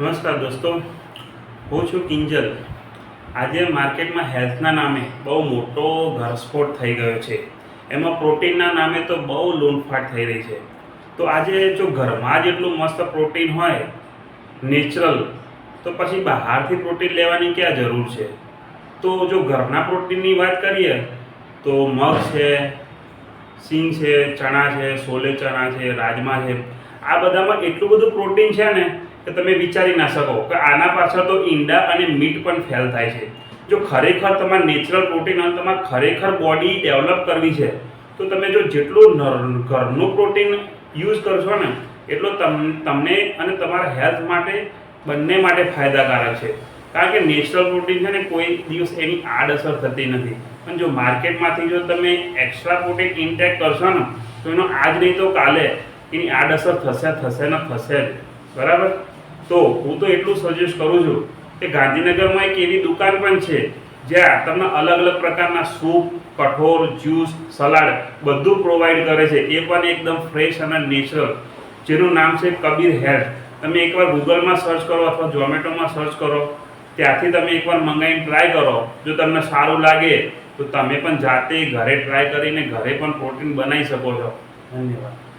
નમસ્કાર દોસ્તો, હું છું કિંજલ. આજે માર્કેટમાં હેલ્થના નામે બહુ મોટો ઘરસ્ફોટ થઈ ગયો છે. એમાં પ્રોટીનના નામે તો બહુ લૂંટફાટ થઈ રહી છે. તો આજે જો ઘરમાં જ એટલું મસ્ત પ્રોટીન હોય નેચરલ, તો પછી બહારથી પ્રોટીન લેવાની ક્યાં જરૂર છે? તો જો ઘરના પ્રોટીનની વાત કરીએ તો મગ છે, સિંગ છે, ચણા છે, સોલે ચણા છે, રાજમા છે, આ બધામાં એટલું બધું પ્રોટીન છે ને કે તમે વિચારી ના શકો કે આના પાછળ તો ઈંડા અને મીટ પણ ફેલ થાય છે. જો ખરેખર તમારે નેચરલ પ્રોટીન અને તમારે ખરેખર બોડી ડેવલપ કરવી છે તો તમે જો જેટલું ઘરનું પ્રોટીન યુઝ કરશો ને એટલો તમને અને તમારા હેલ્થ માટે બંને માટે ફાયદાકારક છે. કારણ કે નેચરલ પ્રોટીન છે ને કોઈ દિવસ એની આડઅસર થતી નથી. પણ જો માર્કેટમાંથી જો તમે એક્સ્ટ્રા પ્રોટીન ઇન્ટેક કરશો ને તો એનો આજ નહીં તો કાલે એની આડઅસર થશે ને થશે જ. બરાબર? તો હું તો એટલું સજેસ્ટ કરું છું કે ગાંધીનગરમાં એક એવી દુકાન પણ છે જ્યાં તમને અલગ અલગ પ્રકારના સૂપ, કઠોળ, જ્યુસ, સલાડ બધું પ્રોવાઈડ કરે છે. એ પણ એકદમ ફ્રેશ અને નેચરલ, જેનું નામ છે કબીર હેલ્થ. તમે એકવાર ગૂગલમાં સર્ચ કરો અથવા ઝોમેટોમાં સર્ચ કરો, ત્યાંથી તમે એકવાર મંગાવીને ટ્રાય કરો. જો તમને સારું લાગે તો તમે પણ જાતે ઘરે ટ્રાય કરીને ઘરે પણ પ્રોટીન બનાવી શકો છો. ધન્યવાદ.